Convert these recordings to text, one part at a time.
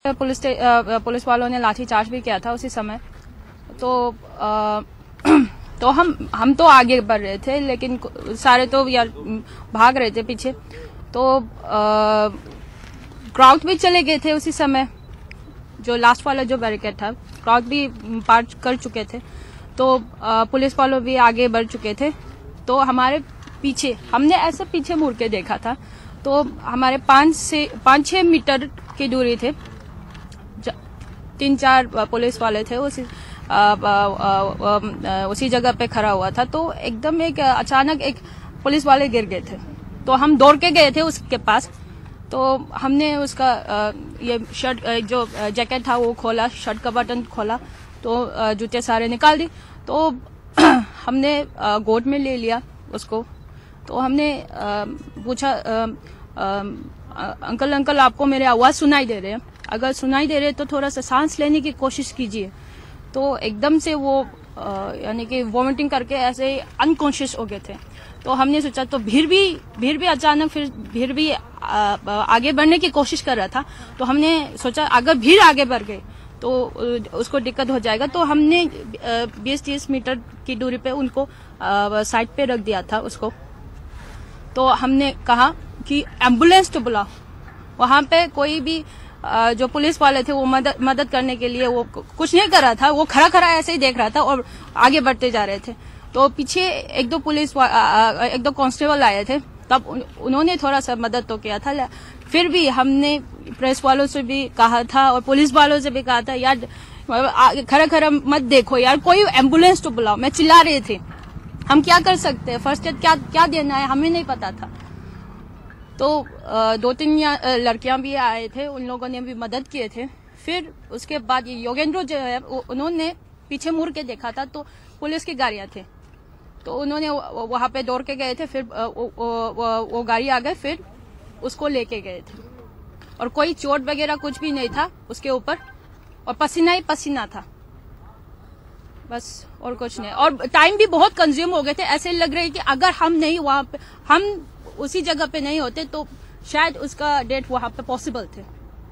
Police वालों ने लाठीचार्ज भी किया था उसी समय। तो हम तो आगे बढ़ रहे थे, लेकिन सारे तो यार भाग रहे थे पीछे। तो क्राउड भी चले गए थे उसी समय। जो लास्ट वाला जो बैरिकेड था, क्राउड भी पार कर चुके थे। तो पुलिस वालों भी आगे बढ़ चुके थे। तो हमारे पीछे, हमने ऐसे पीछे मुड़ के देखा था, तो हमारे 5-6 मीटर की दूरी थे 3-4 पुलिस वाले थे उसी जगह पे खड़ा हुआ था। तो एकदम अचानक एक पुलिस वाले गिर गए थे। तो हम दौड़ के गए थे उसके पास। तो हमने उसका ये शर्ट जो जैकेट था वो खोला, शर्ट का बटन खोला, तो जूते सारे निकाल दी। तो हमने गोद में ले लिया उसको। तो हमने पूछा, अंकल आपको मेरे आवाज सुनाई दे रहे हैं? अगर सुनाई दे रहे तो थोड़ा सा सांस लेने की कोशिश कीजिए। तो एकदम से वो यानी कि वॉमिटिंग करके ऐसे अनकॉन्शियस हो गए थे। तो हमने सोचा, तो भीड़ भी अचानक फिर भीड़ भी आगे बढ़ने की कोशिश कर रहा था। तो हमने सोचा अगर भीड़ आगे बढ़ गई तो उसको दिक्कत हो जाएगा। तो हमने 20-30 मीटर की दूरी पे उनको साइड पे रख दिया था उसको। तो हमने कहा कि एम्बुलेंस तो बुलाओ। वहां पे कोई भी जो पुलिस वाले थे वो मदद करने के लिए वो कुछ नहीं कर रहा था, वो खड़ा ऐसे ही देख रहा था और आगे बढ़ते जा रहे थे। तो पीछे एक दो कांस्टेबल आए थे, तब उन्होंने थोड़ा सा मदद तो किया था। फिर भी हमने प्रेस वालों से भी कहा था और पुलिस वालों से भी कहा था, यार खड़ा मत देखो यार, कोई एम्बुलेंस तो बुलाओ। मैं चिल्ला रहे थे, हम क्या कर सकते हैं, फर्स्ट एड क्या देना है हमें नहीं पता था। तो 2-3 लड़कियां भी आए थे, उन लोगों ने भी मदद किए थे। फिर उसके बाद ये योगेंद्र जो है उन्होंने पीछे मुड़ के देखा था, तो पुलिस की गाड़ियां थे, तो उन्होंने वहां पे दौड़ के गए थे। फिर वो गाड़ी आ गए, फिर उसको लेके गए थे। और कोई चोट वगैरह कुछ भी नहीं था उसके ऊपर, और पसीना ही पसीना था बस, और कुछ नहीं। और टाइम भी बहुत कंज्यूम हो गए थे। ऐसे लग रही कि अगर हम नहीं वहां पे, हम उसी जगह पे नहीं होते तो शायद उसका डेट वहां पे पॉसिबल थे।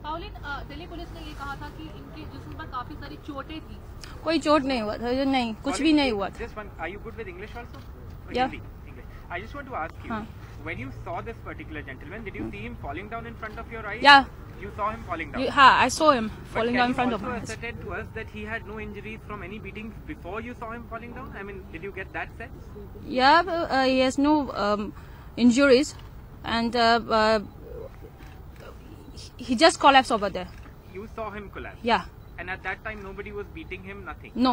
पाउलिन, दिल्ली पुलिस ने ये कहा था कि इनके जिस्म पर काफी सारी चोटें थी। कोई चोट नहीं हुआ था, नहीं कुछ भी नहीं हुआ था। Are you good with English also? Yeah. English. I just want to ask you, when you saw this particular gentleman, did you see him falling down in front of your eyes? Yeah. You saw him falling down? हाँ, I saw him falling down in front of my eyes. But can you also ascertain to us that he had no injuries from any beatings before you saw him falling down? I mean, did you get that sense? Yeah, he has no injuries, and he just collapsed over there. You saw him collapse? Yeah. And at that time nobody was beating him, nothing? No.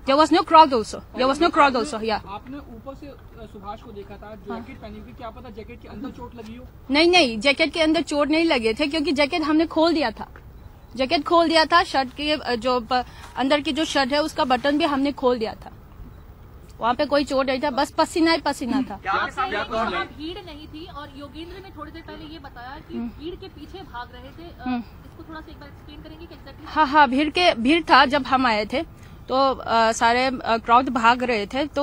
There was no crowd also. Yeah. आपने ऊपर से सुभाष को देखा था, jacket पहनी हुई, क्या पता जैकेट के अंदर चोट लगी हो? नहीं, जैकेट के अंदर चोट नहीं लगे थे, क्योंकि जैकेट हमने खोल दिया था। शर्ट के जो अंदर की जो शर्ट है उसका बटन भी हमने खोल दिया था। वहाँ पे कोई चोट नहीं था, बस पसीना ही पसीना था। भीड़ नहीं थी, और योगेंद्र ने थोड़ी देर पहले ये बताया कि भीड़ के पीछे भाग रहे थे। इसको थोड़ा सा एक बार एक्सप्लेन करेंगे कि एग्जैक्टली? हाँ, भीड़ था जब हम आए थे, तो सारे क्राउड भाग रहे थे। तो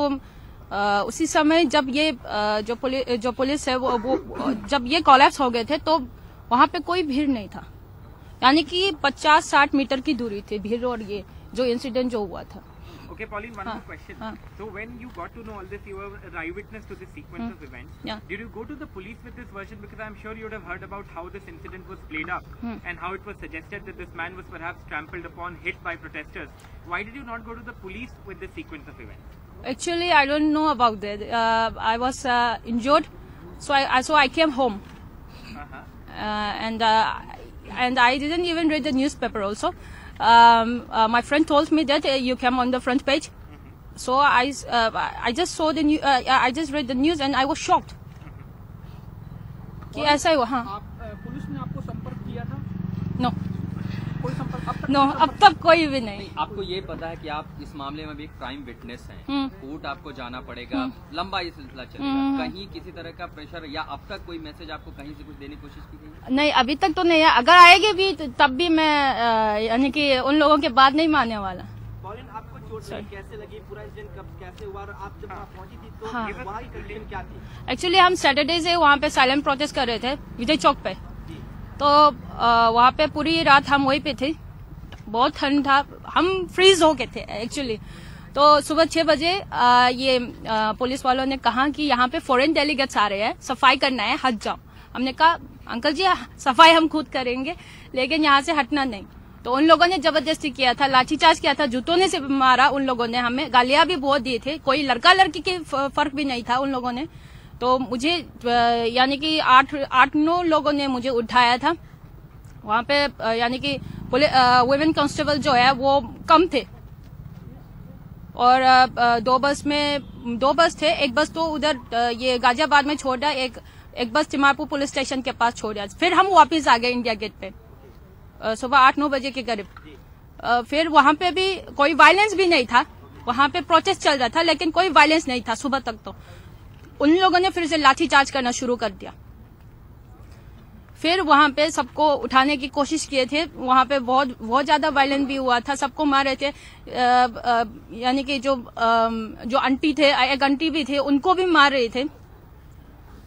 उसी समय जब ये जो पुलिस है वो जब ये कोलैप्स हो गए थे, तो वहाँ पे कोई भीड़ नहीं था, यानी कि 50-60 मीटर की दूरी थी भीड़ और ये जो इंसिडेंट जो हुआ था। Okay, Pauline, one more question. So when you got to know all this, you were an eyewitness to this sequence of events. Yeah. Did you go to the police with this version? Because I'm sure you would have heard about how this incident was played up and how it was suggested that this man was perhaps trampled upon, hit by protesters. Why did you not go to the police with this sequence of events? Actually, I don't know about that. I was injured, so I came home, and I didn't even read the newspaper also. My friend told me that you came on the front page, so I just saw the news. I just read the news and I was shocked. कि ऐसा ही हुआ। हाँ। Police ने आपको संपर्क किया था? No, कोई संपर्क अब तक कोई भी नहीं। आपको ये पता है कि आप इस मामले में भी एक क्राइम विटनेस हैं, कोर्ट आपको जाना पड़ेगा, लंबा ये सिलसिला चलेगा, कहीं किसी तरह का प्रेशर या अब तक कोई मैसेज आपको कहीं से कुछ देने की कोशिश की गई? नहीं, अभी तक तो नहीं है। अगर आएगी भी तब भी मैं यानी कि उन लोगों के बात नहीं मानने वाला। पॉलिन, आपको चोट कैसे लगी, पूरा इंसिडेंट कब कैसे हुआ, और आप जब वहाँ पहुंची थी तो वहाँ की कंडीशन क्या थी? एक्चुअली हम सैटरडे से वहाँ पे साइलेंट प्रोटेस्ट कर रहे थे विजय चौक पे। तो वहाँ पे पूरी रात हम वहीं पे थे, बहुत ठंड था, हम फ्रीज हो गए थे एक्चुअली। तो सुबह 6 बजे ये पुलिस वालों ने कहा कि यहाँ पे फॉरेन डेलीगेट्स आ रहे हैं, सफाई करना है, हट जाओ। हमने कहा अंकल जी सफाई हम खुद करेंगे, लेकिन यहाँ से हटना नहीं। तो उन लोगों ने जबरदस्ती किया था, लाठीचार्ज किया था, जूतों ने से मारा उन लोगों ने, हमें गालियां भी बहुत दी थे, कोई लड़का लड़की के फर्क भी नहीं था उन लोगों ने। तो मुझे यानी कि 8-9 लोगों ने मुझे उठाया था वहाँ पे, यानी कि वुमेन कांस्टेबल जो है वो कम थे, और 2 बस थे, एक बस तो उधर ये गाजियाबाद में छोड़ा, एक बस तिमारपुर पुलिस स्टेशन के पास छोड़ा। फिर हम वापस आ गए इंडिया गेट पे सुबह 8-9 बजे के करीब। फिर वहां पे भी कोई वायलेंस भी नहीं था, वहां पे प्रोटेस्ट चल रहा था, लेकिन कोई वायलेंस नहीं था सुबह तक। तो उन लोगों ने फिर से लाठीचार्ज करना शुरू कर दिया। फिर वहां पे सबको उठाने की कोशिश किए थे, वहां पे बहुत ज्यादा वायलेंस भी हुआ था, सबको मार रहे थे। यानी कि जो आंटी थे, एक आंटी भी थे, उनको भी मार रहे थे।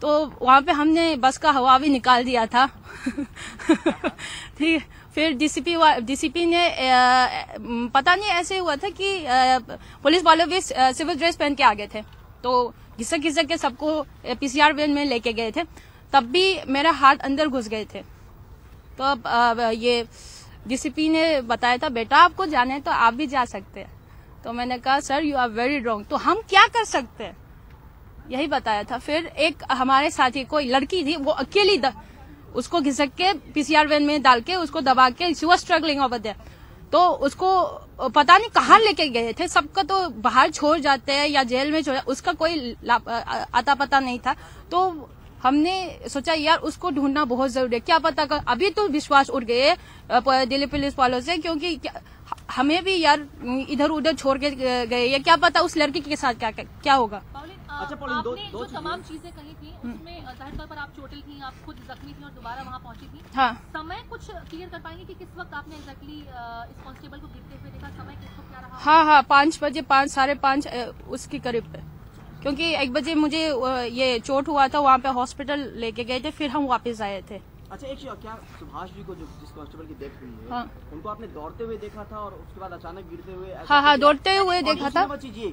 तो वहां पे हमने बस का हवा भी निकाल दिया था। ठीक। फिर डीसीपी ने पता नहीं ऐसे हुआ था कि पुलिस वाले भी सिविल ड्रेस पहन के आ गए थे, तो घिसक के सबको पीसीआर वैन में लेके गए थे। तब भी मेरा हाथ अंदर घुस गए थे। तो अब ये डीसीपी ने बताया था बेटा आपको जाना है तो आप भी जा सकते हैं। तो मैंने कहा sir you are very wrong, तो हम क्या कर सकते हैं, यही बताया था। फिर एक हमारे साथी कोई लड़की थी, वो अकेली उसको घिसक के पीसीआर वैन में डाल के उसको दबा के she was struggling over there. तो उसको पता नहीं कहाँ लेके गए थे, सबका तो बाहर छोड़ जाते हैं या जेल में छोड़, उसका कोई आता पता नहीं था। तो हमने सोचा यार उसको ढूंढना बहुत जरूरी है, क्या पता अभी तो विश्वास उठ गए दिल्ली पुलिस वालों से, क्योंकि हमें भी यार इधर उधर छोड़ के गए, या क्या पता उस लड़की के साथ क्या होगा। अच्छा पॉलिन, जो तमाम चीजें कही थी उसमें जाहिर तौर पर आप चोटिल थी, आप खुद जख्मी थी और दोबारा वहां पहुंची थी। हाँ। समय कुछ क्लियर कर पाएंगे कि किस वक्त आपने एग्जैक्टली इस कांस्टेबल को गिरते हुए देखा, समय किस वक्त क्या रहा? हाँ 5 बजे, 5-5:30 उसके करीब पे, क्योंकि 1 बजे मुझे ये चोट हुआ था, वहाँ पे हॉस्पिटल लेके गए थे, फिर हम वापस आए थे। अच्छा एक क्या सुभाष जी को जिस कांस्टेबल की डेथ हुई है, हाँ। उनको आपने दौड़ते हुए देखा था और उसके बाद अचानक गिरते हुए? हाँ दौड़ते हुए देखा था।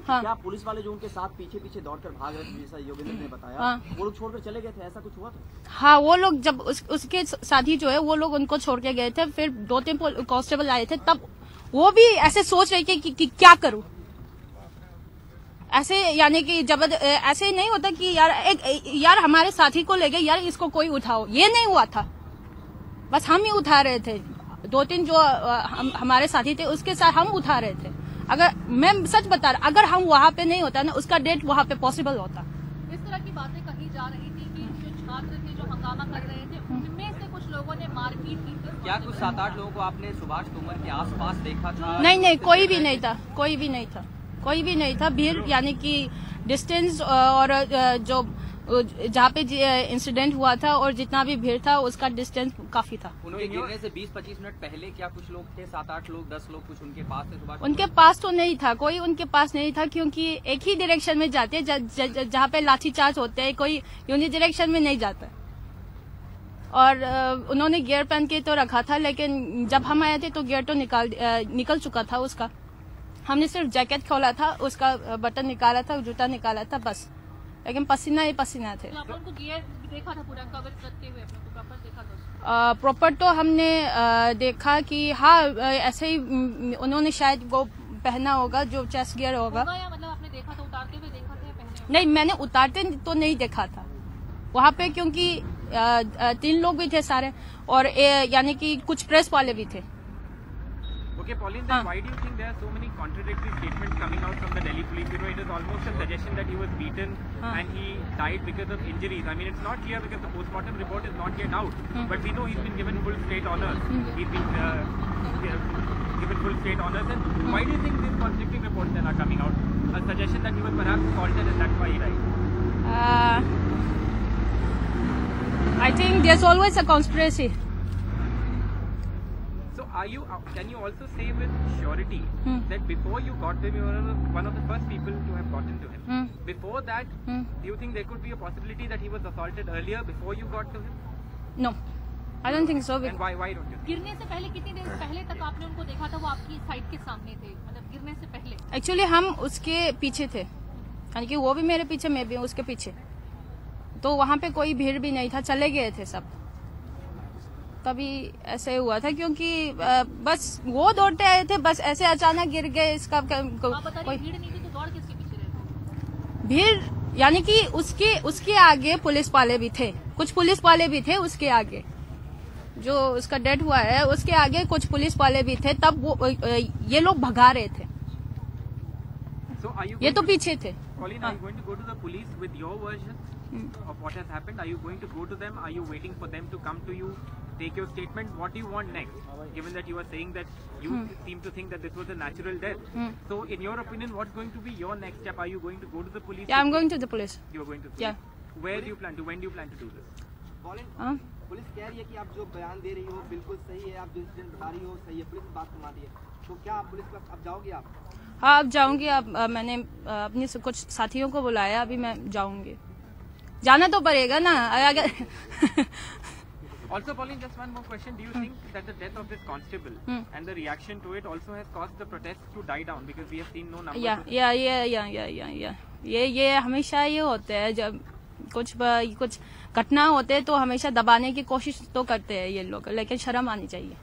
हाँ। क्या पुलिस वाले जो उनके साथ पीछे दौड़कर भाग रहे थे, जैसा योगेंद्र ने बताया, हाँ। वो लोग छोड़कर चले गए थे, ऐसा कुछ हुआ था? हाँ, वो लोग जब उसके साथी जो है वो लोग उनको छोड़ के गए थे, फिर 2-3 कांस्टेबल आए थे, तब वो भी ऐसे सोच रहे थे कि क्या करूं। ऐसे यानी कि ऐसे नहीं होता कि यार हमारे साथी को ले गए, यार इसको कोई उठाओ, ये नहीं हुआ था, बस हम ही उठा रहे थे। 2-3 जो हमारे साथी थे उसके साथ हम उठा रहे थे। अगर मैं सच बता रहा, अगर हम वहाँ पे नहीं होता ना, उसका डेट वहाँ पे पॉसिबल होता। इस तरह की बातें कही जा रही थी कि जो छात्र थे जो हंगामा कर रहे थे, उनमें से कुछ लोगों ने मारपीट की थी। क्या कुछ 7-8 लोगों को आपने सुभाष तोमर के आसपास देखा था? नहीं, कोई भी नहीं था, कोई भी नहीं था। भीड़ यानी कि डिस्टेंस और जो जहाँ पे इंसिडेंट हुआ था और जितना भी भीड़ था उसका डिस्टेंस काफी था। उनके गिरने से 20-25 मिनट पहले क्या कुछ लोग थे, 7-8 लोग, 10 लोग, कुछ उनके पास थे? सुभाष उनके पास तो नहीं था, कोई उनके पास नहीं था, क्योंकि एक ही डायरेक्शन में जाते, जहाँ पे लाठीचार्ज होते हैं, कोई यूनि डायरेक्शन में नहीं जाता। और उन्होंने गियर पहन के तो रखा था, लेकिन जब हम आए थे तो गियर तो निकल चुका था उसका। हमने सिर्फ जैकेट खोला था, उसका बटन निकाला था, जूता निकाला था, बस। लेकिन पसीना ही पसीना थे। तो आपने गियर देखा था पूरा कवर करते हुए, आपने प्रॉपर देखा था? प्रॉपर तो हमने देखा कि हाँ ऐसे ही उन्होंने शायद वो पहना होगा जो चेस्ट गियर होगा। या मतलब आपने देखा था उतारते हुए देखा था या पहने? नहीं, मैंने उतारते तो नहीं देखा था वहाँ पे, क्योंकि 3 लोग भी थे सारे, और यानी कि कुछ प्रेस वाले भी थे। Okay, Pauline, then why do you think there are so many contradictory statements coming out from the Delhi police? You know, it is almost a suggestion that he was beaten and he died because of injuries. I mean, it's not clear because the postmortem report is not yet out. But we know he's been given full state honors. He's been given full state honors. And why do you think these conflicting reports then are coming out? A suggestion that he was perhaps assaulted and that's why he died. I think there's always a conspiracy. Can you also say with surety that before you got him, you were one of the first people to have gotten to him? Before that, do you think there could be a possibility that he was assaulted earlier before you got to him? No. I don't think so. And why don't you? गिरने से पहले कितनी देर पहले तक आपने उनको देखा था? वो आपकी साइड के सामने थे, मतलब गिरने से पहले? एक्चुअली हम उसके पीछे थे, यानी कि वो भी मेरे पीछे, मैं भी उसके पीछे। तो वहाँ पे कोई भीड़ भी नहीं था, चले गए थे सब। तभी ऐसे हुआ था, क्योंकि बस वो दौड़ते आए थे, बस ऐसे अचानक गिर गए। इसका आप बता रहे भीड़ नहीं थी तो दौड़ किसके पीछे रहे? भीड़ यानी कि उसके आगे पुलिस वाले भी थे, कुछ पुलिस वाले भी थे उसके आगे। जो उसका डेथ हुआ है उसके आगे कुछ पुलिस वाले भी थे, तब वो ये लोग भगा रहे थे। So are you ये तो पीछे थे। Pauline, are you going to go to the police with your version of what has happened? Are you going to go to them? Are you waiting for them to come to you, take your statement? What do you want next? Given that you are saying that you seem to think that this was a natural death. So in your opinion, what's going to be your next step? Are you going to go to the police? Yeah, I'm going to the police. You are going to. Yeah. Where do you plan to? When do you plan to do this? Pauline, police कह रही है कि आप जो बयान दे रही हो बिल्कुल सही है, आप जो इंसिडेंट बता रही हो सही है, पुलिस बात को मानती है, तो क्या आप पुलिस पर अब जाओगे आप? हाँ, अब जाऊंगी। अब मैंने अपने कुछ साथियों को बुलाया, अभी मैं जाऊंगी। जाना तो पड़ेगा ना अगर Also, Pauline, just one more question. Do you think that the death of this constable and the reaction to it also has caused the protests to die down? Because we have seen no numbers. ये हमेशा ये होते हैं, जब कुछ घटना होते हैं तो हमेशा दबाने की कोशिश तो करते हैं ये लोग, लेकिन शर्म आनी चाहिए।